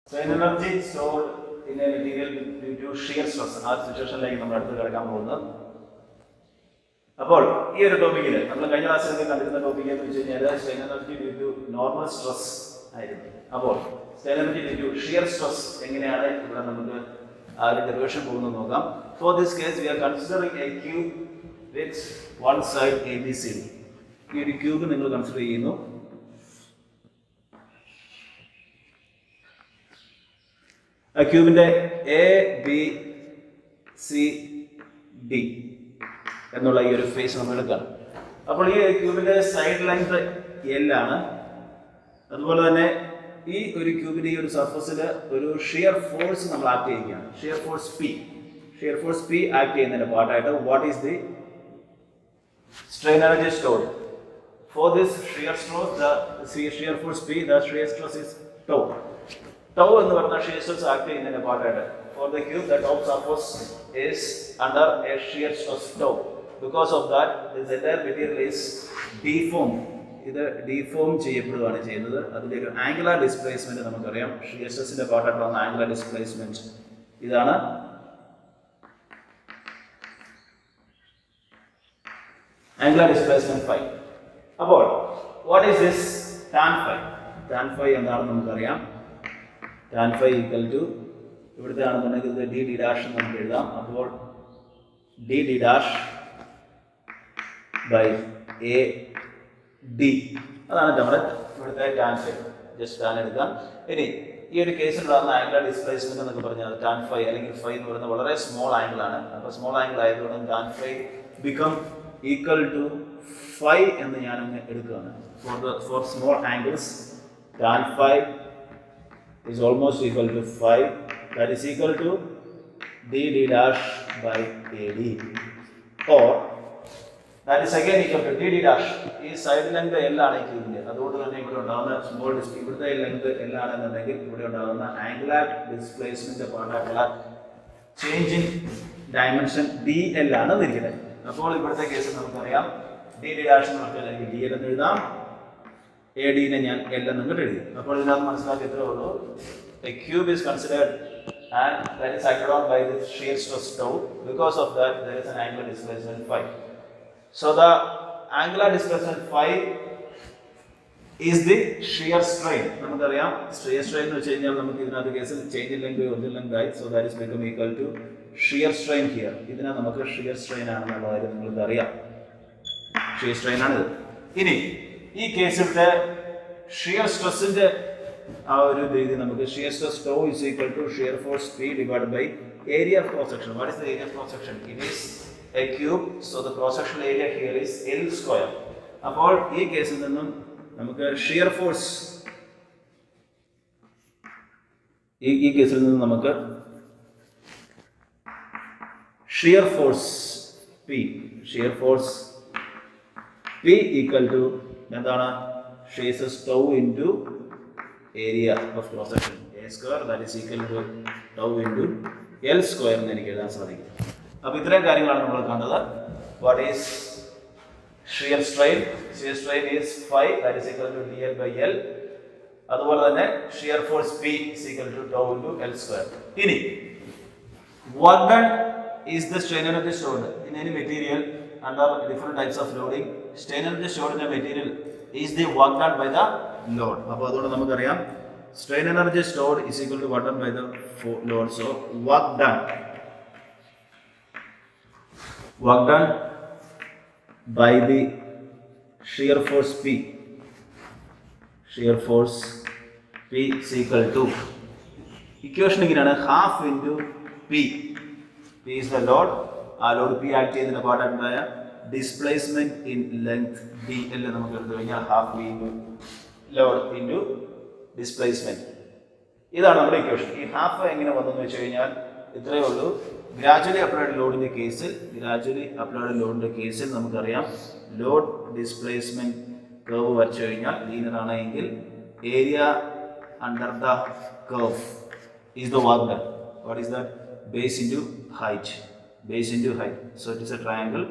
Strain energy stored in a material due to shear stress. ആ സിറ്റുവേഷനിലേക്ക് നമ്മൾ അടുത്ത് കിടക്കാൻ പോകുന്നത്. അപ്പോൾ ഈ ഒരു ടോപ്പിക്കിൽ നമ്മൾ കഴിഞ്ഞ ക്ലാസ്സിലൊക്കെ കണ്ടിരുന്ന ടോപ്പിക് എന്ന് വെച്ച് കഴിഞ്ഞാൽ strain energy due to normal stress ആയിരുന്നു. അപ്പോൾ strain energy due to shear stress എങ്ങനെയാണ് ഇവിടെ നമുക്ക് ആ ഒരു ഡെറിവേഷൻ പോകുന്നത് നോക്കാം. For this case we are considering a cube with one side ABC. ഈ ഒരു ക്യൂബ് നിങ്ങൾ കൺസിഡർ ചെയ്യുന്നു. ക്യൂബിന്റെ ABCD എന്നുള്ള ഈ ഒരു ഫേസ് നമ്മൾ എടുക്കാം. അപ്പോൾ ഈ ക്യൂബിന്റെ സൈഡ് ലെങ്ത് L ആണ്. അതുപോലെ തന്നെ ഈ ഒരു ക്യൂബിന്റെ ഈ ഒരു സർഫസിൽ ഒരു ഷിയർ ഫോഴ്സ് നമ്മൾ ആക്ട് ചെയ്യുകയാണ്. ഷിയർ ഫോഴ്സ് P ആക്ട് ചെയ്യുന്നതിന്റെ പാർട്ടായിട്ട് what is the strain energy stored for this shear force P, the shear stress is tau എന്ന് പറഞ്ഞ shear stress ആക്ട് ചെയ്യുന്നതിന്റെ പാർട്ടായിട്ട് for the cube the top surface is under a shear stress tau. Because of that this entire material is deformed. ഇത് deform ചെയ്യപ്പെടുകയാണ് ചെയ്യുന്നത്. അതിന്റെ ഒരു angular displacement നമുക്കറിയാം. ഷിയർ സ്ട്രെസിന്റെ പാർട്ടായിട്ട് വന്ന ആംഗുലാർ ഡിസ്പ്ലേസ്മെന്റ് ഇതാണ്. Angular displacement phi. അപ്പോൾ what is this tan phi? tan phi എന്താണെന്ന് നമുക്കറിയാം. tan phi ഈക്വൽ ടു ഇവിടുത്തെ ആണെന്നുണ്ടെങ്കിൽ ഇത് d dash നമുക്ക് എഴുതാം. അപ്പോൾ d dash ബൈ AD അതാണ് നമ്മുടെ ഇവിടുത്തെ tan phi. ജസ്റ്റ് tan എടുക്കാം. ഇനി ഈ ഒരു കേസിലുണ്ടാകുന്ന ആംഗുലാർ ഡിസ്പ്ലേസ്മെന്റ് എന്നൊക്കെ പറഞ്ഞാൽ tan phi അല്ലെങ്കിൽ phi എന്ന് പറയുന്നത് വളരെ സ്മോൾ ആംഗിൾ ആണ്. അപ്പോൾ സ്മോൾ ആംഗിൾ ആയതുകൊണ്ട് tan phi become equal to phi എന്ന് ഞാൻ അങ്ങ് എടുക്കുകയാണ്. For small angles tan phi is almost equal to phi, that is equal to d dash by AD, or that is again equal to d dash. ഈ side length L ആണ് ഈ ക്യൂബിന്റെ. അതുകൊണ്ട് തന്നെ ഇവിടെ ഉണ്ടാകുന്ന സ്മോൾ ഇവിടുത്തെ ലെങ്ത് L ആണെന്നുണ്ടെങ്കിൽ ഇവിടെ ഉണ്ടാകുന്ന ആംഗുലാർ ഡിസ്പ്ലേസ്മെന്റ് പാർട്ടായിട്ടുള്ള ചേഞ്ച് ഇൻ ഡയമെൻഷൻ DL ആണ് ഇരിക്കുന്നത്. അപ്പോൾ ഇവിടുത്തെ കേസ് നമുക്കറിയാം d dash എന്ന് പറഞ്ഞാൽ എനിക്ക് DL എന്ന് എഴുതാം, AD നെ ഞാൻ L എന്ന് എഴുതി. അപ്പോൾ ഇതിനകത്ത് മനസ്സിലാക്കി ഇത്രേ ഉള്ളൂ. A cube is considered and that is acted on by the shear stress tau. Because of that there is an angular displacement phi. So the angular displacement phi is the shear strain. നമുക്കറിയാം shear strain എന്ന് വെച്ച് കഴിഞ്ഞാൽ നമുക്ക് ഇതിനകത്ത് കേസിൽ change in length original length ആയി. So that is become equal to shear strain here. ഇതിനെ നമുക്ക് shear strain ആണെന്നുള്ള കാര്യം നിങ്ങൾക്ക് അറിയാം. shear strain ആണിത്. ഇനി ഈ കേസിലത്തെ shear stressന്റെ ആ ഒരു രീതി നമുക്ക് shear stress tau is equal to shear force P divided by area of cross section. What is the area of cross section? It is a cube, so the cross sectional area here is L square. അപ്പോൾ ഈ കേസിൽ നിന്നും നമുക്ക് shear force ഈ കേസിൽ നിന്ന് നമുക്ക് shear force P equal to എന്താണ് shear stress tau into area of cross section A square, that is equal to tau into L square എന്ന് എനിക്ക് എഴുതാൻ സാധിക്കും. അപ്പോൾ ഇത്രയും കാര്യങ്ങളാണ് നമ്മൾ കണ്ടത്. What is shear strain? Shear strain is phi, that is equal to dl by L. അതുപോലെ തന്നെ shear force P is equal to tau into L square. ഇനി what done is the strain energy stored in any material under different types of loading. Strain energy stored in a material is the work done by the load. അപ്പോൾ അതുകൊണ്ട് നമുക്കറിയാം strain energy stored is equal to work done by the load. So work done by the shear force P is equal to equation ഇങ്ങനെയാണ് half into P is the load. ആ load P act ചെയ്യുന്നതിന്റെ പാർട്ടായിട്ടുണ്ടായ displacement in length DL നമുക്ക് എടുത്തു കഴിഞ്ഞാൽ half V into load into displacement. ഇതാണ് നമ്മുടെ equation. ഈ half എങ്ങനെ വന്നെന്ന് വെച്ച് കഴിഞ്ഞാൽ ഇത്രയേ ഉള്ളൂ. ഗ്രാജുവലി അപ്ലൈഡ് ലോഡിന്റെ കേസിൽ നമുക്കറിയാം ലോഡ് ഡിസ്പ്ലേസ്മെന്റ് കർവ് വരച്ചു കഴിഞ്ഞാൽ ലീനിയർ ആണെങ്കിൽ area under the curve is the work done. What is that? Base into height. So it is a triangle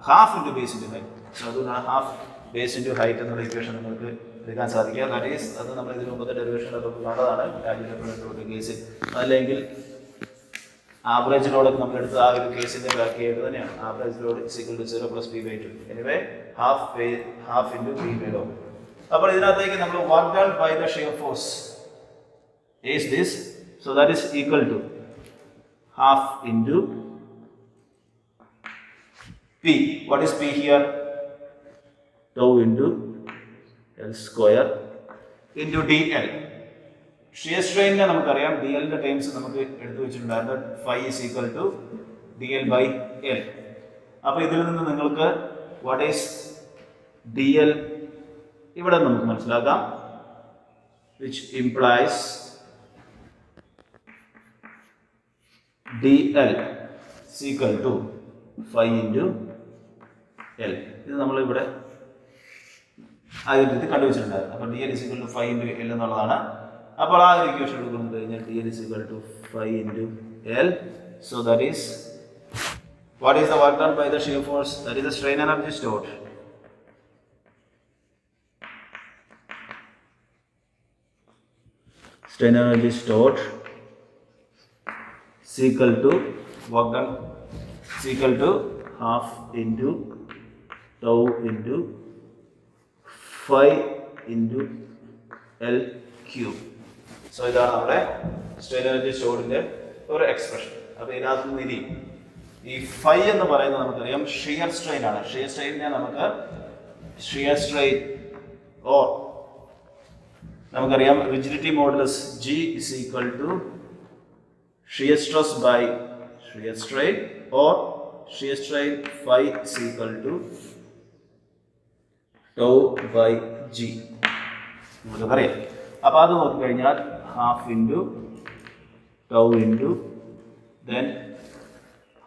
half into base into height. So അതുകൊണ്ടാണ് half base into height എന്നുള്ള equation നിങ്ങൾക്ക് എടുക്കാൻ സാധിക്കുക. That is അത് നമ്മൾ ഇതിന് മുമ്പത്തെ ഡെറിവേഷനിലൊക്കെ കണ്ടതാണ് കാൽക്കുലേറ്റർ കേസിൽ. അല്ലെങ്കിൽ ആവറേജ് ലോഡൊക്കെ നമ്മൾ എടുത്ത് ആ ഒരു കേസിന്റെ ബാക്കിയായിട്ട് തന്നെയാണ്. Average load is equal to 0 plus P by 2. Anyway half into P by low. അപ്പോൾ ഇതിനകത്തേക്ക് നമ്മൾ work done by the shear force is this. So that is equal to half into P. What is P here? tau into L square into dl. Shear സ്ട്രെയിനിനെ നമുക്കറിയാം dl times നമുക്ക് എടുത്തു വെച്ചിട്ടുണ്ടായിരുന്നു. phi is equal to dl by l. അപ്പോൾ ഇതിൽ നിന്ന് നിങ്ങൾക്ക് what is dl ഇവിടെ നമുക്ക് മനസ്സിലാക്കാം, which implies dl is equal to phi into l. ഇത് നമ്മൾ ഇവിടെ ആ ഒരു രീതി കണ്ടുവച്ചിട്ടുണ്ടായിരുന്നു. അപ്പോൾ dl is equal to phi into l എന്നുള്ളതാണ്. അപ്പോൾ ആ ഒരു ഇക്വേഷൻ എടുക്കുന്നത് കഴിഞ്ഞാൽ dl is equal to phi into l. So that is what is the work done by the shear force? That is the strain energy stored. Strain energy stored is equal to work done is equal to half into tau into phi into L cube. So ഇതാണ് നമ്മുടെ strain energy സ്റ്റോർഡിന്റെ ഒരു expression. അപ്പോൾ ഇതിനകത്ത് നിന്ന് ഇനി ഈ phi എന്ന് പറയുന്നത് നമുക്കറിയാം ഷിയർ സ്ട്രെയിൻ ആണ്. ഷിയർ സ്ട്രെയിനിനെ നമുക്ക് ഷിയർ സ്ട്രെയിൻ ഓർ നമുക്കറിയാം rigidity modulus G is equal to shear stress by shear strain or shear strain phi is equal to tau by G നമുക്കറിയാം. അപ്പോൾ അത് നോക്കിക്കഴിഞ്ഞാൽ half into tau into then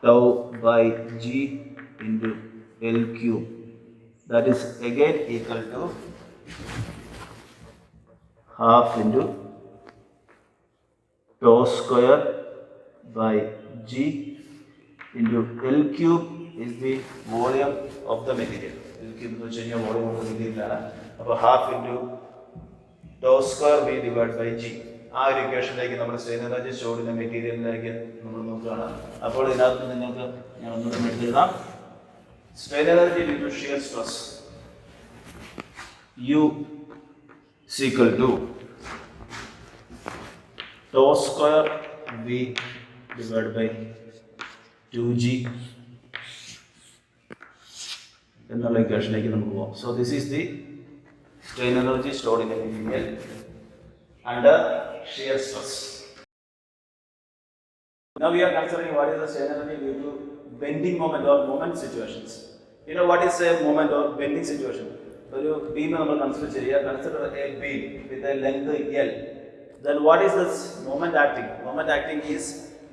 tau by G into L cube, that is again equal to half into tau square by G into L cube is the volume of the material. L cube എന്ന് വെച്ച് കഴിഞ്ഞാൽ volume of the മെറ്റീരിയലാണ്. അപ്പോൾ half into tau square b divided by G. ആ ഒരു ഇക്വേഷനിലേക്ക് നമ്മൾ strain energy സ്റ്റോർഡിന്റെ മെറ്റീരിയലിലേക്ക് നമ്മൾ നോക്കുകയാണ്. അപ്പോൾ ഇതിനകത്ത് നിങ്ങൾക്ക് ഞാൻ ഒന്നുകൂടെ എഴുതാം. Strain energy due to shear stress U is equal to tau square b divided by 2G എന്നുള്ള ഇക്വേഷനിലേക്ക് നമുക്ക് പോകാം. So this is the strain energy stored in a material under shear stress. Now we are considering what is the strain energy due to bending moment or moment situations. You know what is a moment or bending situation? ഒരു beam നമ്മൾ consider ചെയ്യുക. Consider a beam with a length L. Then what is this moment acting? Moment acting is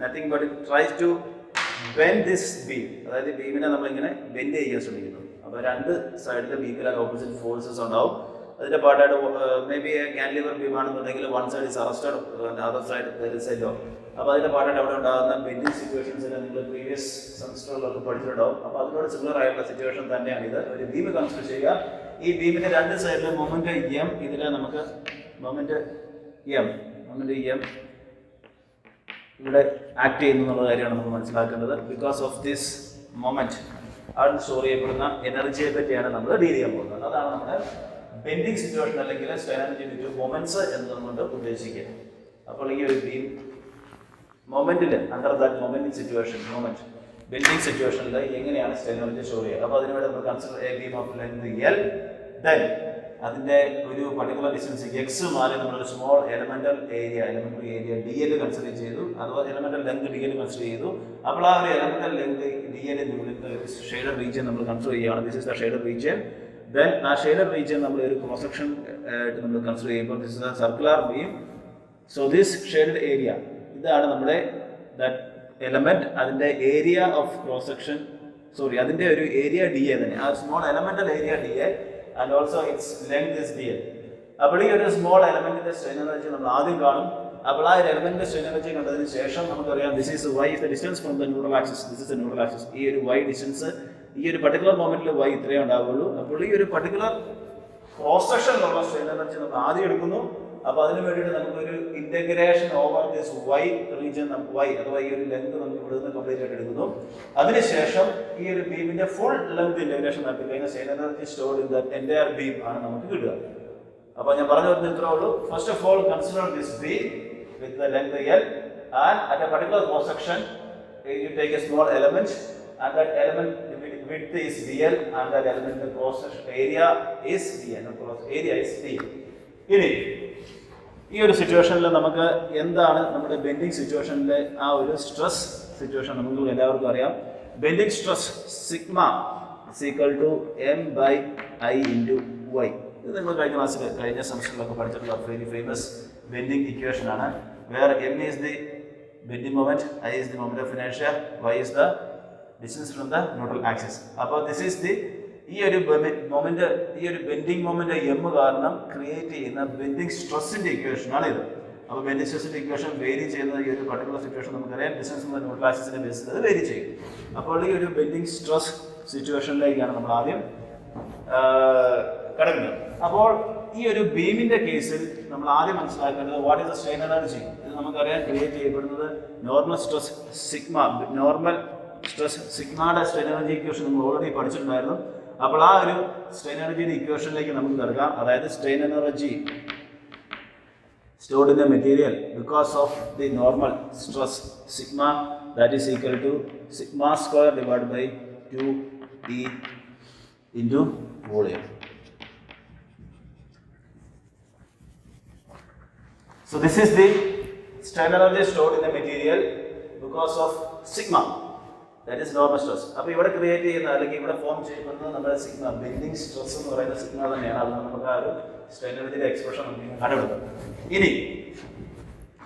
nothing but it tries to bend this beam. അതായത് ബീമിനെ നമ്മളിങ്ങനെ bend ചെയ്യാൻ ശ്രമിക്കുന്നു. അപ്പോൾ രണ്ട് സൈഡിലെ ബീമിലെ ഓപ്പോസിറ്റ് ഫോഴ്സസ് ഉണ്ടാവും. അതിന്റെ പാർട്ടായിട്ട് മേ ബി ക്യാൻലിവർ ബീം ആണെന്നുണ്ടെങ്കിൽ one side is arrested other side there is a load. അപ്പോൾ അതിന്റെ പാർട്ടായിട്ട് അവിടെ ഉണ്ടാകുന്ന ബെൻഡിങ് സിറ്റുവേഷൻസിനെ നിങ്ങൾ പ്രീവിയസ് സെമസ്റ്ററുകളിലൊക്കെ പഠിച്ചിട്ടുണ്ടാവും. അപ്പോൾ അതിനോട് സിമിലർ ആയിട്ടുള്ള സിറ്റുവേഷൻ തന്നെയാണ് ഇത്. ഒരു ബീം കൺസിഡർ ചെയ്യുക. ഈ ബീമിന്റെ രണ്ട് സൈഡിലും മൊമെന്റ് എം, ഇതിലെ നമുക്ക് മൊമെന്റ് എം ഇവിടെ ആക്ട് ചെയ്യുന്നു എന്നുള്ള കാര്യമാണ് നമുക്ക് മനസ്സിലാക്കേണ്ടത്. ബിക്കോസ് ഓഫ് ദിസ് മൊമെന്റ് അവിടെ സ്റ്റോർ ചെയ്യപ്പെടുന്ന എനർജിയെ പറ്റിയാണ് നമ്മൾ ഡീൽ ചെയ്യാൻ പോകുന്നത്. അതാണ് നമ്മുടെ ബെൻഡിങ് സിറ്റുവേഷൻ അല്ലെങ്കിൽ strain energy due to moments എന്നതുകൊണ്ട് ഉദ്ദേശിക്കുക. അപ്പോൾ ഈ ഒരു ബീം മൊമെന്റിൽ അണ്ടർ ദാറ്റ് മൊമെന്റിങ് സിറ്റുവേഷൻ ബെൻഡിങ് സിറ്റുവേഷനിൽ എങ്ങനെയാണ് സ്ട്രെയിൻ എനർജി സ്റ്റോർ ചെയ്യുക? അപ്പോൾ അതിനുവേണ്ടി നമ്മൾ consider a beam of length L. Then അതിന്റെ ഒരു പർട്ടിക്കുലർ ഡിസ്റ്റൻസ് എക്സ് മാറി നമ്മളൊരു small elementary area DL consider ചെയ്തു, അഥവാ എലമെന്റൽ ലെങ്ത് DL കൺസിഡർ ചെയ്തു. അപ്പോൾ ആ ഒരു elemental length DL shaded region നമ്മൾ കൺസിഡർ ചെയ്യുകയാണ്. This is the shaded region. Then ആ ഷെയ്ഡഡ് റീജിയൻ നമ്മൾ ഒരു ക്രോസ് സെക്ഷൻ ആയിട്ട് നമ്മൾ കൺസിഡർ ചെയ്യുമ്പോൾ this is A circular beam. So this shaded area ഇതാണ് നമ്മുടെ ദാറ്റ് എലമെന്റ്. അതിന്റെ ഏരിയ ഓഫ് ക്രോസ് സെക്ഷൻ അതിന്റെ ഒരു ഏരിയ DA തന്നെ, ആ small elemental area DA and also its length is DL. അപ്പോൾ ഈ ഒരു സ്മോൾ എലമെന്റിന്റെ സ്ട്രെയിൻ എനർജി നമ്മൾ ആദ്യം കാണും. അപ്പോൾ ആ ഒരു എലമെന്റിന്റെ സ്ട്രെയിൻ എനർജി കണ്ടതിന് ശേഷം നമുക്കറിയാം this is y is the distance from the neural axis. This is the neural axis. ഈ ഒരു y ഡിസ്റ്റൻസ് ഈ ഒരു പർട്ടിക്കുലർ മൊമെന്റിൽ y ഇത്രയേ ഉണ്ടാവുള്ളൂ. അപ്പോൾ ഈ ഒരു പർട്ടിക്കുലർ ക്രോസ് സെക്ഷനിലുള്ള സ്ട്രെയിൻ എനർജി നമ്മൾ ആദ്യം എടുക്കുന്നു. അപ്പോൾ അതിന് വേണ്ടിയിട്ട് നമുക്കൊരു integration over this y region y അഥവാ ഈ ഒരു ലെങ്ത് നമുക്ക് ഇവിടെ നിന്ന് കംപ്ലീറ്റ് ആയിട്ട് എടുക്കുന്നു. അതിനുശേഷം ഈ ഒരു ബീമിന്റെ ഫുൾ ലെങ്ത് ഇന്റഗ്രേഷൻ നടത്തി കഴിഞ്ഞാൽ strain energy stored in that entire beam ആണ് നമുക്ക് കിട്ടുക. അപ്പോൾ ഞാൻ പറഞ്ഞു വരുന്നത് ഇത്രേ ഉള്ളൂ. First of all consider this beam with the length L and at a particular cross section you take a small element and that element width is dl and that element the cross section area is dl. Cross area is dl. ഇനി ഈ ഒരു സിറ്റുവേഷനിൽ നമുക്ക് എന്താണ് നമ്മുടെ bending സിറ്റുവേഷനിലെ ആ ഒരു stress situation നമുക്ക് എല്ലാവർക്കും അറിയാം. Bending stress sigma is equal to m/i into y. ഇത് നിങ്ങൾ കഴിഞ്ഞ സെമസ്റ്ററിലൊക്കെ പഠിച്ചിട്ടുള്ള വെരി ഫേമസ് ബെൻഡിങ് ഇക്വേഷൻ ആണ്. Where m is the bending moment, I is the moment of inertia, y is the distance from the neutral axis. അപ്പോൾ this is the ഈ ഒരു moment, ഈ ഒരു ബെൻഡിങ് മൊമെന്റ് m കാരണം create ചെയ്യുന്ന bending സ്ട്രെസ്സിന്റെ equation ആണ് ഇത്. അപ്പോൾ ബെൻഡിങ് സ്ട്രെസ്സിന്റെ ഇക്വേഷൻ വേരി ചെയ്യുന്ന ഈ ഒരു പർട്ടിക്കുലർ സിറ്റുവേഷൻ നമുക്കറിയാം ഡിസ്റ്റൻസ് ഫ്രം ദ ന്യൂട്രൽ ആക്സിസിന്റെ ബേസിൽ അത് വേരി ചെയ്യും. അപ്പോൾ ഈ ഒരു ബെൻഡിങ് സ്ട്രെസ് സിറ്റുവേഷനിലേക്കാണ് നമ്മൾ ആദ്യം കടക്കുന്നത്. അപ്പോൾ ഈ ഒരു ബീമിന്റെ കേസിൽ നമ്മൾ ആദ്യം മനസ്സിലാക്കേണ്ടത് what is the strain energy. ഇത് നമുക്കറിയാം ക്രിയേറ്റ് ചെയ്യപ്പെടുന്നത് normal stress sigma, normal stress സിഗ്മയുടെ സ്ട്രെയിൻ എനർജി ഇക്വേഷൻ നമ്മൾ ഓൾറെഡി പഠിച്ചിട്ടുണ്ടായിരുന്നു. അപ്പോൾ ആ ഒരു സ്ട്രെയിൻ എനർജിയുടെ ഇക്വേഷനിലേക്ക് നമുക്ക് കിടക്കാം. അതായത് strain energy stored in the material because of the normal stress sigma, that is equal to sigma square divided by 2E into volume. So this is the strain energy stored in the material because of sigma, that is normal stress. അപ്പോൾ ഇവിടെ create ചെയ്യുന്ന അല്ലെങ്കിൽ ഇവിടെ form ചെയ്യപ്പെടുന്നത് നമ്മുടെ sigma bending stress എന്ന് പറയുന്ന sigma തന്നെയാണ്. അത് നമുക്ക് ആ ഒരു സ്ട്രെയിൻ എനർജിയുടെ എക്സ്പ്രഷൻ കണ്ടുപിടിക്കും. ഇനി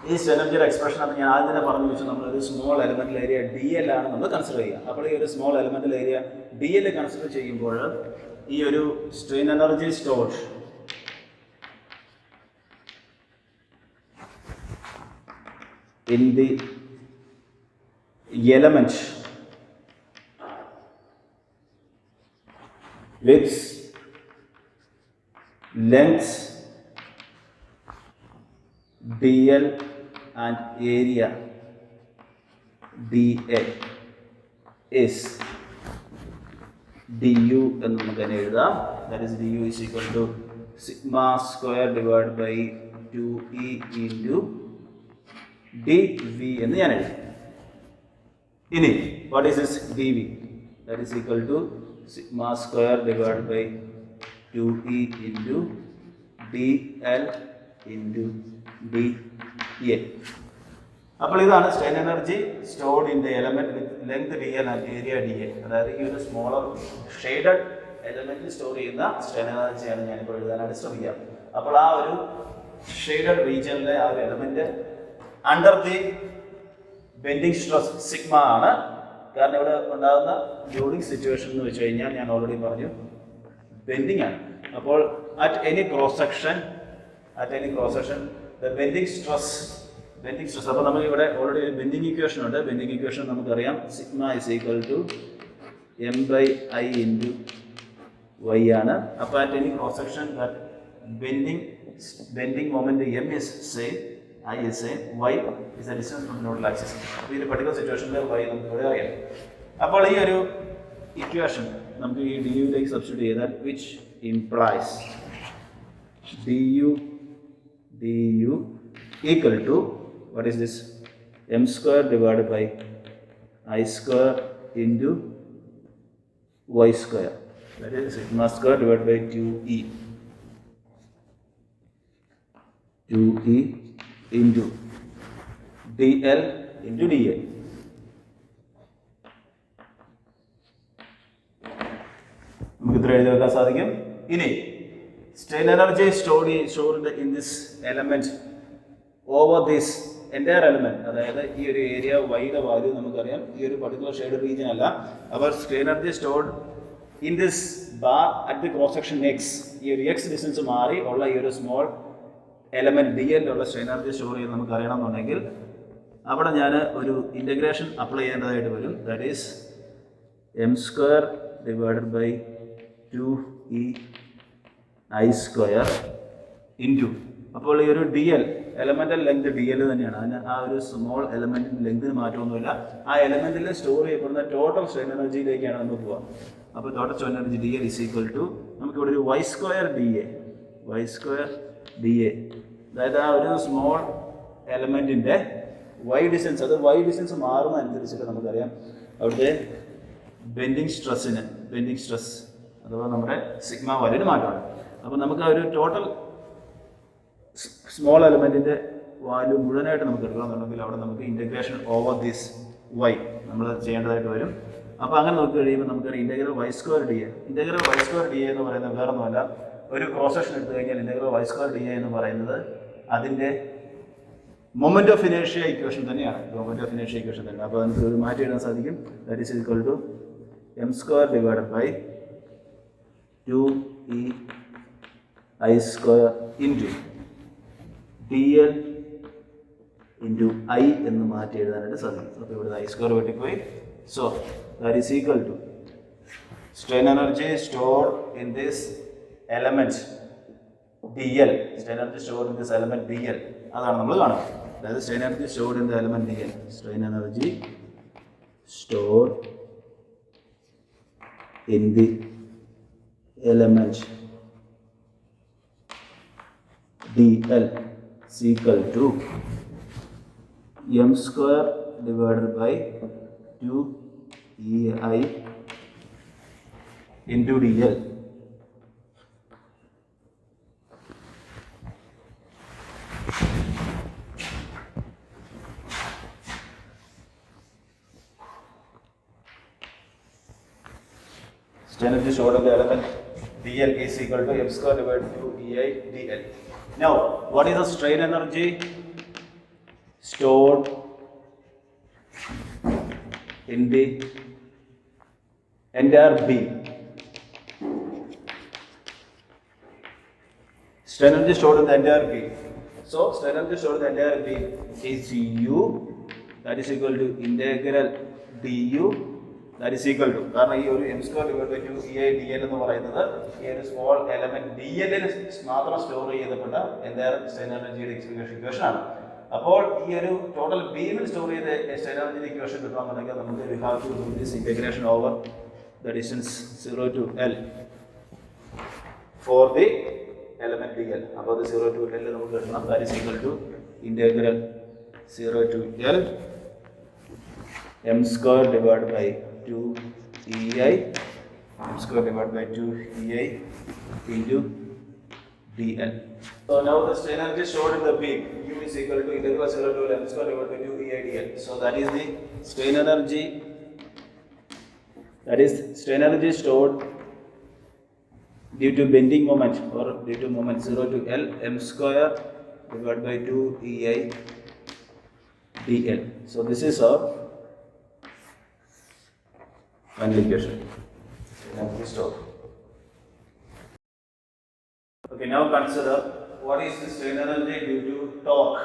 ഈ സ്ട്രെയിൻ എനർജിയുടെ എക്സ്പ്രഷൻ അത് ഞാൻ ആദ്യം തന്നെ പറഞ്ഞു വെച്ചു. നമ്മളൊരു സ്മോൾ എലമെന്റൽ ഏരിയ DL ആണ് നമ്മൾ കൺസിഡർ ചെയ്യുക. അപ്പോൾ ഈ ഒരു small elemental area DL consider ചെയ്യുമ്പോൾ ഈ ഒരു strain energy stored in the element with length dl and area dA is du എന്ന് നമുക്ക് തന്നെ എഴുതാം. that is du is equal to sigma square divided by 2E into dv എന്ന് ഞാൻ എഴുതി. ഇനി what is this dv? that is equal to sigma square divided by 2E into dl into dA. അപ്പോൾ ഇതാണ് strain energy stored in the element with length dl and area dA. അതായത് ഈ ഒരു smaller shaded എലമെന്റിൽ store ചെയ്യുന്ന strain എനർജിയാണ് ഞാനിപ്പോൾ എഴുതാനായിട്ട് ശ്രമിക്കുക. അപ്പോൾ ആ ഒരു ഷെയ്ഡഡ് റീജിയനിലെ ആ ഒരു element under the bending stress sigma ആണ്. കാരണം ഇവിടെ ഉണ്ടാകുന്ന ലോഡിംഗ് സിറ്റുവേഷൻ എന്ന് വെച്ച് കഴിഞ്ഞാൽ ഞാൻ ഓൾറെഡി പറഞ്ഞു ബെൻഡിങ് ആണ്. അപ്പോൾ at any cross section the bending stress അപ്പോൾ നമുക്ക് ഇവിടെ ഓൾറെഡി ഒരു ബെൻഡിങ് ഇക്വേഷൻ ഉണ്ട്. ബെൻഡിങ് ഇക്വേഷൻ നമുക്കറിയാം sigma is equal to m/i into y ആണ്. അപ്പോൾ at any cross section that bending moment m is same, I is same, y is the distance from the neutral axis. അപ്പോൾ ഈ particular സിറ്റുവേഷനിൽ y നമുക്ക് ഇവിടെ അറിയാം. അപ്പോൾ ഈ ഒരു ഇക്വേഷൻ നമുക്ക് ഈ duയിലേക്ക് സബ്സ്റ്റിറ്റ്യൂട്ട് ചെയ്താൽ which implies du equal to what is this m square divided by I square into y square, that is sigma square divided by 2E into dl into dA. നമുക്ക് ഇത്ര എഴുതി വെക്കാൻ സാധിക്കും. ഇനി strain energy stored in this element over this entire element. അതായത് ഈ ഒരു area വൈയുടെ വാല്യൂ നമുക്കറിയാം, ഈ ഒരു പർട്ടിക്കുലർ ഷെയ്ഡ് റീജിയൻ അല്ല. അപ്പോൾ strain energy stored in this bar at the cross section x, ഈ ഒരു എക്സ് ഡിസ്റ്റൻസ് മാറി ഉള്ള ഈ ഒരു സ്മോൾ എലമെന്റ് DLലുള്ള സ്ട്രെയിൻ എനർജി സ്റ്റോർ ചെയ്ത് നമുക്ക് അറിയണമെന്നുണ്ടെങ്കിൽ അവിടെ ഞാൻ ഒരു ഇൻ്റഗ്രേഷൻ അപ്ലൈ ചെയ്യേണ്ടതായിട്ട് വരും. That is m² divided by 2EI² into, അപ്പോൾ ഈ ഒരു d l elemental length d l തന്നെയാണ്. അതിന് ആ ഒരു സ്മോൾ എലമെൻറ്റിൻ്റെ ലെങ്തിന് മാറ്റമൊന്നുമില്ല. ആ എലമെൻറ്റിൽ സ്റ്റോർ ചെയ്യപ്പെടുന്ന ടോട്ടൽ സ്ട്രെയിൻ എനർജിയിലേക്കാണ് നമ്മൾ പോവുക. അപ്പോൾ total strain energy d l = നമുക്കിവിടെ ഒരു y² dA, അതായത് ആ ഒരു സ്മോൾ എലമെൻറ്റിൻ്റെ y ഡിസ്റ്റൻസ്, അത് y ഡിസ്റ്റൻസ് മാറുന്നതനുസരിച്ചിട്ട് നമുക്കറിയാം അവിടുത്തെ ബെൻഡിങ് സ്ട്രെസ് അഥവാ നമ്മുടെ സിഗ്മ വാല്യൂന് മാറ്റമാണ്. അപ്പോൾ നമുക്ക് ആ ഒരു ടോട്ടൽ സ്മോൾ എലമെൻറ്റിൻ്റെ വാല്യൂ മുഴുവനായിട്ട് നമുക്ക് എടുക്കണമെന്നുണ്ടെങ്കിൽ അവിടെ നമുക്ക് ഇൻ്റഗ്രേഷൻ ഓവർ ദിസ് y നമ്മൾ ചെയ്യേണ്ടതായിട്ട് വരും. അപ്പോൾ അങ്ങനെ നോക്കി കഴിയുമ്പോൾ നമുക്കൊരു ഇൻ്റഗ്രൽ y² dA എന്ന് പറയുന്നത് വേറെ ഒന്നുമല്ല, ഒരു ക്രോസ് സെക്ഷൻ എടുത്തു കഴിഞ്ഞാൽ ഇൻ്റഗ്രൽ y² dA എന്ന് പറയുന്നത് അതിൻ്റെ മൊമെൻ്റ് ഓഫ് ഇനേർഷ്യ ഇക്വേഷൻ തന്നെയാണ്. അപ്പോൾ നമുക്ക് ഒരു മാറ്റി എഴുതാൻ സാധിക്കും. That is equal to m² divided by 2EI² into dl into I എന്ന് മാറ്റി എഴുതാനായിട്ട് സാധിക്കും. അപ്പോൾ ഇവിടെ I² വെട്ടിപ്പോയി. So that is equal to strain energy stored in this element dl, അതാണ് നമ്മൾ കാണുന്നത്. അതായത് strain energy stored in the element dl, strain energy stored in the element dl = m² divided by 2EI into dl. Strain energy stored in the element dl is equal to m² divided by 2EI dl. Now, what is the strain energy stored in the entire beam? Strain energy stored in the entire beam. So, strain energy stored in the entire beam is U, that is equal to integral du, that is equal to, കാരണം ഈ ഒരു m² divided by 2EI dl എന്ന് പറയുന്നത് ഈ ഒരു small element dl ൽ മാത്രം store ചെയ്യപ്പെട്ട എൻ്റയർ സ്ട്രെയിൻ എനർജിയുടെ ഇക്വേഷൻ ആണ്. അപ്പോൾ ഈ ഒരു ടോട്ടൽ ബീമിൽ സ്റ്റോർ ചെയ്ത സ്ട്രെയിൻ എനർജിയുടെ ഇക്വേഷൻ കിട്ടണമെന്നുണ്ടെങ്കിൽ നമുക്ക് we have to do this integration over the distance 0 to L for the element dl. അപ്പോൾ അത് 0 to L നമുക്ക് കിട്ടണം. that is equal to integral 0 to L m² divided by 2EI into dl. So now the strain energy stored in the beam U is equal to integral 0 to L m² divided by 2EI dl. So that is the strain energy stored due to bending moment or due to moment 0 to L m² divided by 2EI dl. So this is our final equation. Okay, now consider what is the strain energy due to torque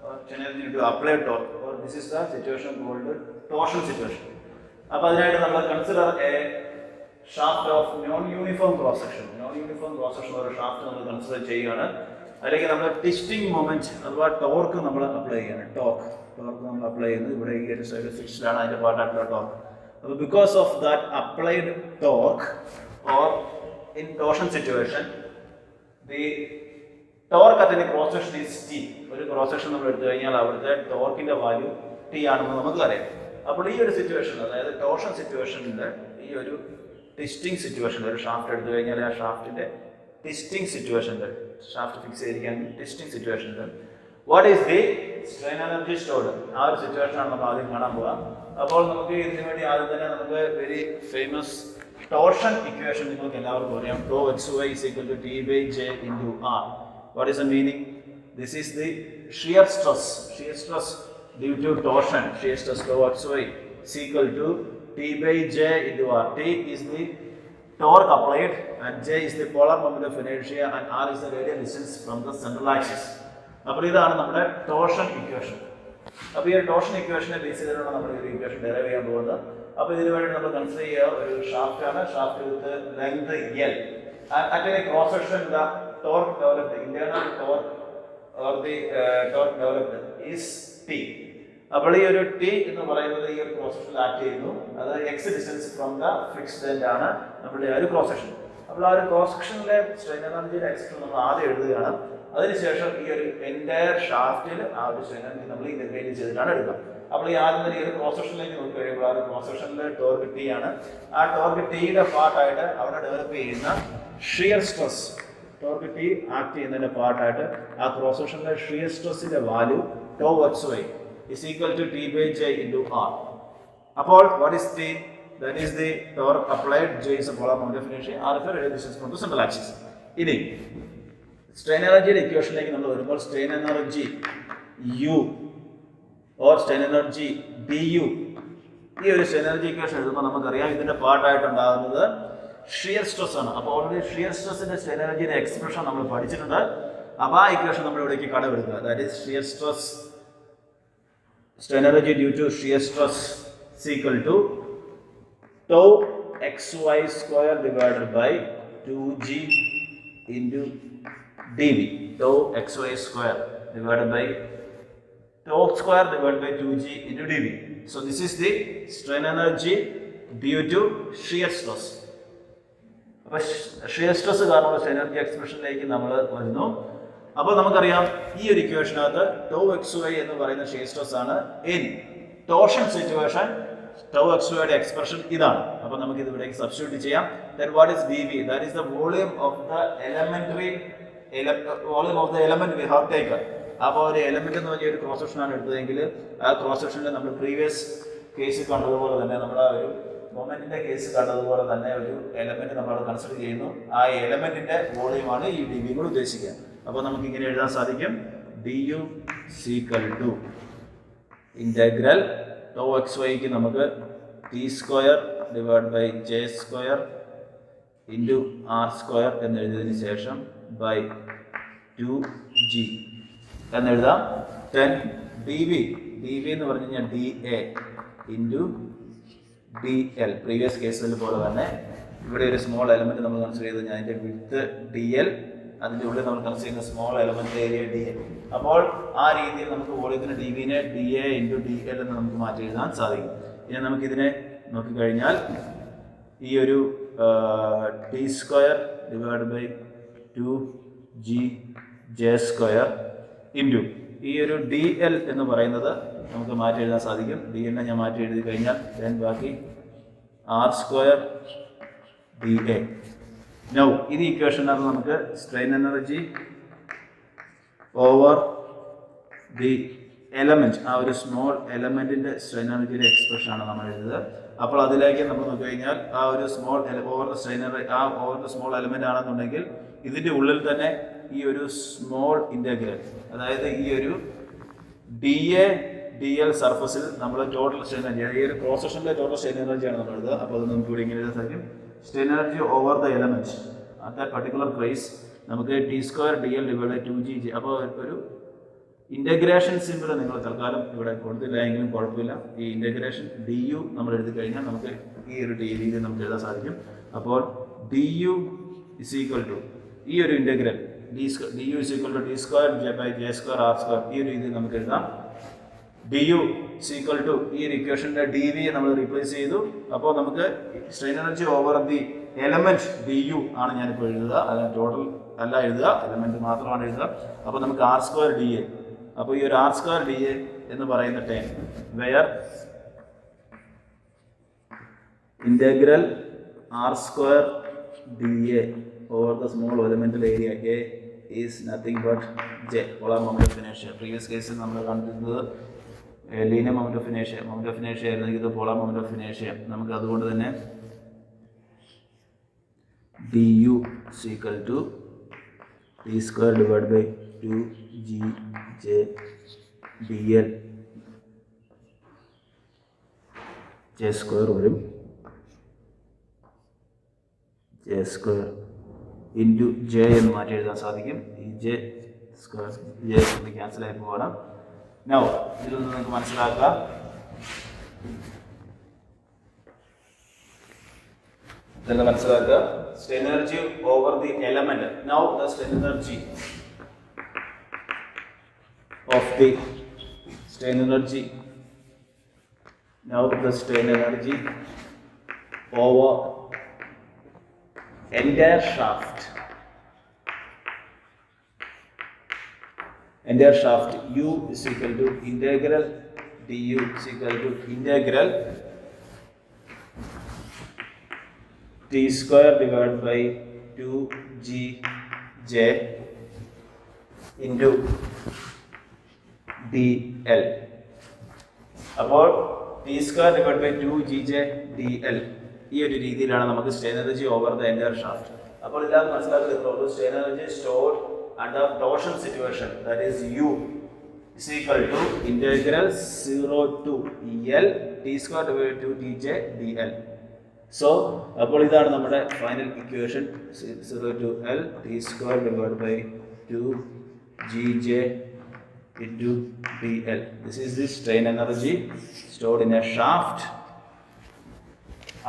or strain energy due to applied torque, or this is the situation called torsion situation. അപ്പോൾ അതിനായിട്ട് നമ്മൾ consider A shaft of non uniform cross section ഒരു shaft നമ്മൾ consider ചെയ്യുകയാണ്. അല്ലെങ്കിൽ നമ്മൾ twisting moment അഥവാ torque നമ്മൾ അപ്ലൈ ചെയ്യാണ്. ടോർക്ക് നമ്മൾ അപ്ലൈ ചെയ്യുന്നത് ഇവിടെ ഈ ഒരു സൈഡ് ഫിക്സ്ഡ് ആണ്, അതിൻ്റെ പാർട്ടായിട്ടുള്ള ടോർക്ക്. അപ്പോൾ because of that applied torque or in torsion situation the torque at cross section is T. ഒരു ക്രോസ് സെക്ഷൻ നമ്മൾ എടുത്തു കഴിഞ്ഞാൽ അവിടുത്തെ ടോർക്കിന്റെ വാല്യൂ ടി ആണെന്ന് നമുക്കറിയാം. അപ്പോൾ ഈ ഒരു സിറ്റുവേഷൻ, അതായത് ടോർഷൻ സിറ്റുവേഷനിൽ ഈ ഒരു ട്വിസ്റ്റിംഗ് സിറ്റുവേഷൻ, ഒരു ഷാഫ്റ്റ് എടുത്തു കഴിഞ്ഞാൽ ആ ഷാഫ്റ്റിന്റെ ട്വിസ്റ്റിംഗ് സിറ്റുവേഷനിൽ, ഷാഫ്റ്റ് ഫിക്സ് ചെയ്തിരിക്കാൻ ട്വിസ്റ്റിംഗ് സിറ്റുവേഷനിൽ what is the strain energy stored, ആ ഒരു സിറ്റുവേഷനാണ് നമ്മൾ ആദ്യം കാണാൻ പോകാം. അപ്പോൾ നമുക്ക് ഇതിനു വേണ്ടി ആദ്യം തന്നെ നമുക്ക് വെരി ഫേമസ് ടോർഷൻ ഇക്വേഷൻ നിങ്ങൾക്ക് എല്ലാവർക്കും അറിയാം. Tau xy is equal to T/J into R. What is the meaning? This is the shear stress due to torsion. Shear stress Tau xy is equal to T/J into R. T is the torque applied and J is the polar moment of inertia and R is the radial distance from the central axis. അപ്പോൾ ഇതാണ് നമ്മുടെ torsion equation. അപ്പോൾ ഈ torsion ഇക്വേഷനെ base ചെയ്തിട്ടാണ് നമ്മൾ ഈ equation derive ചെയ്യാൻ പോകുന്നത്. അപ്പോൾ ഇതിനു വേണ്ടി നമ്മൾ കൺസിഡർ ചെയ്യുക ഒരു ഷാഫ്റ്റ് ആണ്. Shaft with length L. At a cross section, the torque developed, the internal torque or the torque developed is T. അപ്പോൾ ഈ ഒരു T എന്ന് പറയുന്നത് ഈ ഒരു ക്രോസ് സെക്ഷനിൽ ആക്ട് ചെയ്യുന്നു. അത് X distance from the fixed end ആണ് നമ്മുടെ ആ ഒരു ക്രോസ് സെക്ഷൻ. അപ്പോൾ ആ ഒരു ക്രോസ് സെക്ഷനിലെ സ്ട്രെയിൻ എനർജിയുടെ എക്സ്പ്രഷൻ നമ്മൾ ആദ്യം എഴുതുകയാണ്. അതിനുശേഷം ഈ ഒരു എൻറ്റയർ ഷാഫ്റ്റിൽ ആ ഒരു സ്ട്രെയിൻ എനർജി നമ്മൾ ഇന്റഗ്രേറ്റ് ചെയ്തിട്ടാണ് എടുക്കുക. അപ്പോൾ ഈ ആദ്യം തന്നെ ഈ ഒരു ക്രോസ് സെക്ഷനിലേക്ക് നോക്കി കഴിയുമ്പോൾ ആ ഒരു ക്രോസ് സെക്ഷനിലെ ടോർക്ക് T ആണ്. ആ ടോർക്ക് Tയുടെ പാർട്ടായിട്ട് അവിടെ ഡെവലപ്പ് ചെയ്യുന്ന shear stress, torque T act ചെയ്യുന്നതിന്റെ പാർട്ടായിട്ട് ആ ക്രോസ് സെക്ഷനിലെ ഷിയർ സ്ട്രെസ്സിന്റെ value tau xy is equal to T by J into R. അപ്പോൾ what is T? That is the torque applied. J is a polar moment of inertia. R is the radial distance from the central axis. ഇനി strain എനർജിയുടെ ഇക്വേഷനിലേക്ക് നമ്മൾ വരുമ്പോൾ strain energy U or strain energy du, ഈ ഒരു strain energy equation എഴുതുമ്പോൾ നമുക്കറിയാം ഇതിന്റെ പാർട്ടായിട്ട് ഉണ്ടാകുന്നത് ഷിയർ സ്ട്രെസ് ആണ്. അപ്പോൾ ഓൾറെഡി ഷിയർ സ്ട്രെസ്സിന്റെ സ്ട്രെയിൻ എനർജിയുടെ എക്സ്പ്രഷൻ നമ്മൾ പഠിച്ചിട്ടുണ്ട്. അപ്പോൾ ആ ഇക്വേഷൻ നമ്മൾ ഇവിടേക്ക് കടമെടുക്കുക. That is shear stress, strain energy due to shear stress is equal to tau xy square divided by 2g into dv. Tau xy square divided by tau square divided by 2g into dv. So this is the strain energy due to shear stress. അപ്പോൾ shear stress കാരണമുള്ള strain energy എക്സ്പ്രഷനിലേക്ക് നമ്മൾ വരുന്നു. അപ്പോൾ നമുക്കറിയാം ഈ ഒരു ഇക്വേഷനകത്ത് tau xy എന്ന് പറയുന്ന ഷിയർ സ്ട്രെസ് ആണ്. ഇൻ ടോർഷൻ സിറ്റുവേഷൻ tau xyയുടെ എക്സ്പ്രഷൻ ഇതാണ്. അപ്പോൾ നമുക്ക് ഇത് ഇവിടേക്ക് സബ്സ്റ്റിറ്റ്യൂട്ട് ചെയ്യാം. Then what is dv? That is the volume of the element we have taken. അപ്പോൾ ഒരു എലമെന്റ് എന്ന് പറഞ്ഞ ഒരു ക്രോസ് സെക്ഷൻ ആണ് എടുത്തതെങ്കിൽ ആ ക്രോസ് സെക്ഷനിൽ നമ്മൾ പ്രീവിയസ് കേസ് കണ്ടതുപോലെ തന്നെ നമ്മൾ ആ ഒരു മൊമെന്റിന്റെ കേസ് കണ്ടതുപോലെ തന്നെ ഒരു എലമെന്റ് നമ്മൾ കൺസിഡർ ചെയ്യുന്നു. ആ എലമെന്റിന്റെ വോളിയമാണ് ഈ dv കൊണ്ട് ഉദ്ദേശിക്കുക. അപ്പോൾ നമുക്ക് ഇങ്ങനെ എഴുതാൻ സാധിക്കും du equal to integral tau xyക്ക് നമുക്ക് t square divide by j square into r square എന്ന് എഴുതിയതിന് ശേഷം ബൈ 2g എന്നെഴുതാം. 10 dv എന്ന് പറഞ്ഞു കഴിഞ്ഞാൽ dA ഇൻറ്റു dl. പ്രീവിയസ് കേസിൽ പോലെ തന്നെ ഇവിടെ ഒരു സ്മോൾ എലമെന്റ് നമ്മൾ കൺസിഡർ ചെയ്ത് കഴിഞ്ഞാൽ അതിൻ്റെ വിഡ്ത്ത് dl, അതിൻ്റെ ഉള്ളിൽ നമ്മൾ കൺസിഡർ ചെയ്യുന്ന സ്മോൾ എലമെന്റ് ഏരിയ dl. അപ്പോൾ ആ രീതിയിൽ നമുക്ക് വോളിയത്തിന് dvനെ dA ഇൻറ്റു dl എന്ന് നമുക്ക് മാറ്റി എഴുതാൻ സാധിക്കും. ഇനി നമുക്കിതിനെ നോക്കിക്കഴിഞ്ഞാൽ ഈ ഒരു t square divide by 2gj square into ഈ ഒരു dl എന്ന് പറയുന്നത് നമുക്ക് മാറ്റി എഴുതാൻ സാധിക്കും. dl ഞാൻ മാറ്റി എഴുതി കഴിഞ്ഞാൽ then ബാക്കി r സ്ക്വയർ dA. നൗ ഇത് ഇക്വേഷനകത്ത് നമുക്ക് strain energy over the element, ആ ഒരു സ്മോൾ എലമെന്റിന്റെ സ്ട്രെയിൻ എനർജിയുടെ എക്സ്പ്രഷൻ ആണ് നമ്മൾ എഴുതുന്നത്. അപ്പോൾ അതിലേക്ക് നമ്മൾ നോക്കി കഴിഞ്ഞാൽ ആ ഒരു small over the strain over the small element ആണെന്നുണ്ടെങ്കിൽ ഇതിന്റെ ഉള്ളിൽ തന്നെ ഈ ഒരു സ്മോൾ ഇന്റഗ്രൽ, അതായത് ഈ ഒരു dA dl സർഫസിൽ നമ്മൾ ടോട്ടൽ സ്ട്രെയിൻ എനർജി, ഈ ഒരു ക്രോസ് സെക്ഷനിലെ ടോട്ടൽ സ്ട്രെയിൻ എനർജിയാണ് നമ്മൾ എഴുതുക. അപ്പോൾ അത് നമുക്ക് ഇവിടെ ഇങ്ങനെ എഴുതാൻ സാധിക്കും strain energy over the element at that particular case നമുക്ക് t square dl divide by 2gj. അപ്പോൾ ഒരു ഇൻ്റഗ്രേഷൻ സിമ്പിൾ നിങ്ങൾ തൽക്കാലം ഇവിടെ കൊടുത്തില്ല എങ്കിലും കുഴപ്പമില്ല. ഈ ഇൻ്റഗ്രേഷൻ du നമ്മൾ എഴുതി കഴിഞ്ഞാൽ നമുക്ക് ഈ ഒരു രീതിയിൽ നമുക്ക് എഴുതാൻ സാധിക്കും. അപ്പോൾ du ഇസ് ഈക്വൽ ടു ഈ ഒരു integral du is equal to t square by j square r square, ഈ ഒരു രീതിയിൽ നമുക്ക് എഴുതാം. du ഇസ് ഈക്വൽ ടു ഈ ഒരു ഇക്വേഷൻ്റെ dv നമ്മൾ റീപ്ലേസ് ചെയ്തു. അപ്പോൾ നമുക്ക് strain energy over the element du ആണ് ഞാനിപ്പോൾ എഴുതുക, അതായത് ടോട്ടൽ അല്ല എഴുതുക, എലമെന്റ് മാത്രമാണ് എഴുതുക. അപ്പോൾ നമുക്ക് r സ്ക്വയർ dA, അപ്പോൾ ഈ ഒരു r സ്ക്വയർ dA എന്ന് പറയുന്ന term where integral r square dA over the small elemental area A is nothing but J, polar moment of inertia. Previous കേസിൽ നമ്മൾ കണ്ടിരുന്നത് ലീനിയർ മൊമെന്റ് ഓഫ് ഇനേർഷ്യ ആയിരുന്നു, ഇത് പോളാർ മൊമെന്റ് ഓഫ് ഇനേർഷ്യ. നമുക്ക് അതുകൊണ്ട് തന്നെ du is equal to t square divided by 2gj dl j square വരും, j square into j എന്ന് മാറ്റി എഴുതാൻ സാധിക്കും. ഈ j സ്ക്വയർ j ക്യാൻസൽ ആയി പോകണം. നൗ ഇതിൽ നിന്ന് നിങ്ങൾക്ക് മനസ്സിലാക്കുക then മനസ്സിലാക്കുക strain energy over the element. Now the strain energy of the strain energy. Now the strain energy over entire shaft. Entire shaft U is equal to integral du is equal to integral t square divided by 2gj into dl. അപ്പോൾ T square divide by 2gj dl ഈ ഒരു രീതിയിലാണ് നമുക്ക് strain energy over the entire shaft. അപ്പോൾ ഇതിനകത്ത് മനസ്സിലാക്കുന്നുള്ളൂ strain energy stored under torsion situation that is u is equal to integral 0 to el t square divided by 2gj dl. So അപ്പോൾ ഇതാണ് നമ്മുടെ final equation 0 to l t square divided by 2gj into dl. This is the strain energy stored in a shaft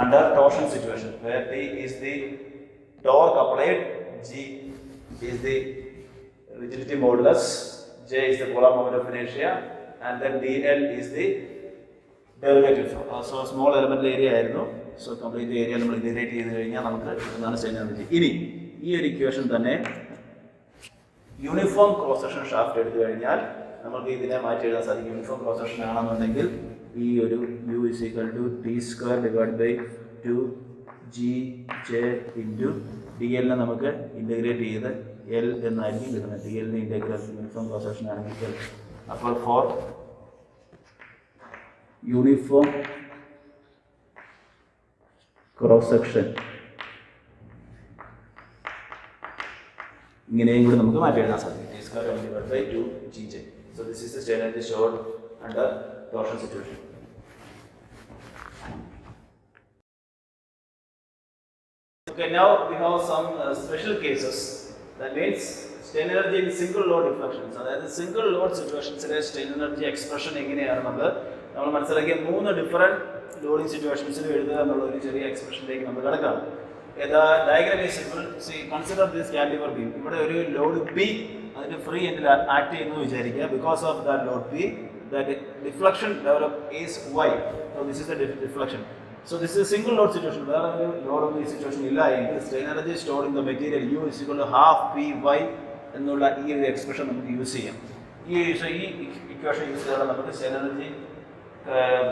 under torsion situation, where T is the torque applied, G is the rigidity modulus, J is the polar moment of inertia, and then dl is the derivative. So small element area ആയിരുന്നു. So complete area നമ്മൾ integrate ചെയ്ത് കഴിഞ്ഞാൽ നമുക്ക് ഇതാണ് strain energy. ഇനി ഈ ഒരു equation തന്നെ യൂണിഫോം ക്രോസ് സെക്ഷൻ ഷാഫ്റ്റ് എടുത്തു കഴിഞ്ഞാൽ നമുക്ക് ഇതിനെ മാറ്റി എഴുതാൻ സാധിക്കും. യൂണിഫോം ക്രോസ് സെക്ഷൻ ആണെന്നുണ്ടെങ്കിൽ ഈ ഒരു u is equal to t square divided by 2gj into dl നെ നമുക്ക് ഇന്റഗ്രേറ്റ് ചെയ്ത് l എന്നായിരിക്കും കിട്ടുന്നത്. dl നെ ഇന്റഗ്രൽ യൂണിഫോം ക്രോസ് സെക്ഷൻ ആണെങ്കിൽ അപ്പോൾ ഫോർ യൂണിഫോം ക്രോസ് സെക്ഷൻ ഇങ്ങനെയും കൂടി നമുക്ക് മാറ്റി എഴുതാൻ സാധിക്കും. t square divided by 2gj. So this is the strain energy stored under torsion situation. Okay, now we have some special cases. That means strain energy in single load deflections. അതായത് single load സിറ്റുവേഷൻസിലെ strain energy expression എങ്ങനെയാണ് നമ്മൾ മനസ്സിലാക്കിയ 3 different loading സിറ്റുവേഷൻസിൽ എഴുതുക എന്നുള്ള ഒരു ചെറിയ എക്സ്പ്രഷനിലേക്ക് നമ്മൾ കിടക്കാം. The diagram is simple. See, consider this cantilever beam. ഇവിടെ ഒരു ലോഡ് P അതിന്റെ ഫ്രീ എൻഡിൽ ആക്ട് ചെയ്യുന്നു വിചാരിക്കുക. Because of that load P, that deflection develop is y. So this is the deflection. So this is a single load situation. വേറെ ഒരു load ഒന്നും ഈ സിറ്റുവേഷൻ ഇല്ല എങ്കിൽ strain energy stored in the material U is equal to half Py എന്നുള്ള ഈ ഒരു expression നമുക്ക് യൂസ് ചെയ്യാം. ഈ ഇക്വേഷൻ യൂസ് ചെയ്താൽ നമുക്ക് strain energy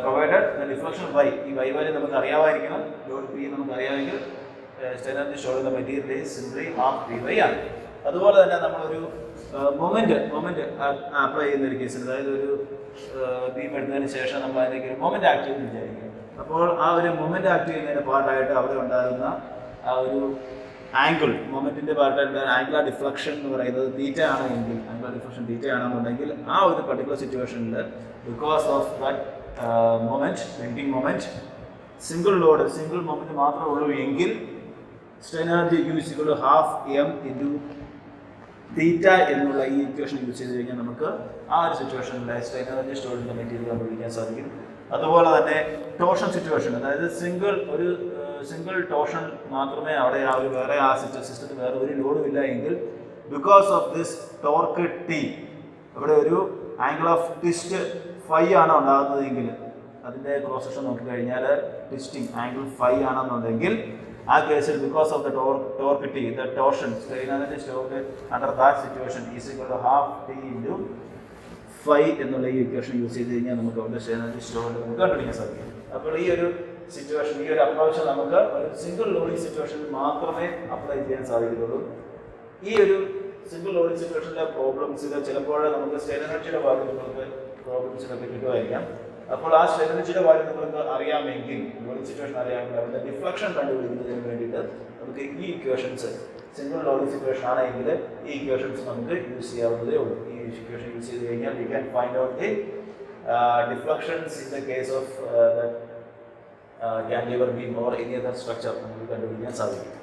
provided deflection y, ഈ y വാല്യൂ നമുക്ക് അറിയാമായിരിക്കണം. ലോഡ് P നമുക്ക് അറിയാമെങ്കിൽ strain energy stored in the material is simply half Py ആണ്. അതുപോലെ തന്നെ നമ്മളൊരു മൊമെന്റ് അപ്ലൈ ചെയ്യുന്ന ഒരു കേസിൽ, അതായത് ഒരു ബീം എടുത്തതിന് ശേഷം നമ്മൾ അതിലേക്ക് ഒരു മൊമെന്റ് ആക്ട് ചെയ്യുന്നു വിചാരിക്കുക. അപ്പോൾ ആ ഒരു മൊമെന്റ് ആക്ട് ചെയ്യുന്നതിന്റെ പാർട്ടായിട്ട് അവിടെ ഉണ്ടാകുന്ന ആ ഒരു ആംഗിൾ, മൊമെന്റിന്റെ പാർട്ടായിട്ട് ആംഗുലർ ഡിഫ്ലക്ഷൻ എന്ന് പറയുന്നത് തീറ്റ ആണെങ്കിൽ, ആംഗുലർ ഡിഫ്ലക്ഷൻ തീറ്റ ആണെന്നുണ്ടെങ്കിൽ ആ ഒരു പർട്ടിക്കുലർ സിറ്റുവേഷനിൽ because of that moment, bending moment, single moment മാത്രമേ ഉള്ളൂ എങ്കിൽ strain energy U is equal to half m into theta എന്നുള്ള ഈ ഇക്വേഷൻ യൂസ് ചെയ്ത് കഴിഞ്ഞാൽ നമുക്ക് ആ ഒരു സിറ്റുവേഷനിൽ സ്ട്രെയിൻ എനർജി സ്റ്റോർഡ് ചെയ്യുന്ന മെറ്റീരിയൽ കണ്ടുപിടിക്കാൻ സാധിക്കും. അതുപോലെ തന്നെ ടോർഷൻ സിറ്റുവേഷൻ, അതായത് സിംഗിൾ ടോർഷൻ മാത്രമേ അവിടെ ആ ഒരു വേറെ ആ സിസ്റ്റത്തിൽ വേറെ ഒരു ലോഡും ഇല്ല എങ്കിൽ because of this torque T അവിടെ ഒരു ആംഗിൾ ഓഫ് ട്വിസ്റ്റ് ഫൈ ആണ് ഉണ്ടാകുന്നതെങ്കിൽ അതിൻ്റെ ക്രോസ് സെക്ഷൻ നോക്കിക്കഴിഞ്ഞാൽ ട്വിസ്റ്റിംഗ് ആംഗിൾ ഫൈ ആണെന്നുണ്ടെങ്കിൽ ആ കേസിൽ because of the torque T the torsion strain energy stored under that situation is equal to half T into phi എന്നുള്ള ഈ ഇക്വേഷൻ യൂസ് ചെയ്ത് കഴിഞ്ഞാൽ നമുക്ക് അവിടെ സ്ട്രെയിൻ എനർജി സ്റ്റോർഡ് നമുക്ക് കണ്ടുപിടിക്കാൻ സാധിക്കും. അപ്പോൾ ഈ ഒരു സിറ്റുവേഷൻ, ഈ ഒരു അപ്രോച്ച് നമുക്ക് ഒരു സിംഗിൾ ലോഡിംഗ് സിറ്റുവേഷനിൽ മാത്രമേ അപ്ലൈ ചെയ്യാൻ സാധിക്കുകയുള്ളൂ. ഈ ഒരു സിംഗിൾ ലോഡിംഗ് സിറ്റുവേഷനിലെ പ്രോബ്ലംസിൽ ചിലപ്പോൾ നമുക്ക് സ്ട്രെയിൻ എനർജിയുടെ ഭാഗത്ത് നിങ്ങൾക്ക് പ്രോബ്ലംസിലൊക്കെ കിട്ടുമായിരിക്കാം. അപ്പോൾ ആ സ്ട്രെയിൻ എനർജിയുടെ ഭാഗം നിങ്ങൾക്ക് അറിയാമെങ്കിൽ, ലോഡിംഗ് സിറ്റുവേഷൻ അറിയാമെങ്കിൽ അതിൻ്റെ ഡിഫ്ലക്ഷൻ കണ്ടുപിടിക്കുന്നതിന് വേണ്ടിയിട്ട് നമുക്ക് ഈ ഇക്വേഷൻസ്, സിംഗിൾ ലോഡിംഗ് സിറ്റുവേഷൻ ആണെങ്കിൽ ഈ ഇക്വേഷൻസ് നമുക്ക് യൂസ് ചെയ്യാവുന്നതേ ഉള്ളൂ. ഈ ഇക്വേഷൻ യൂസ് ചെയ്ത് കഴിഞ്ഞാൽ we can find out the deflections in the case of cantilever beam or any other structure നമുക്ക് കണ്ടുപിടിക്കാൻ സാധിക്കും.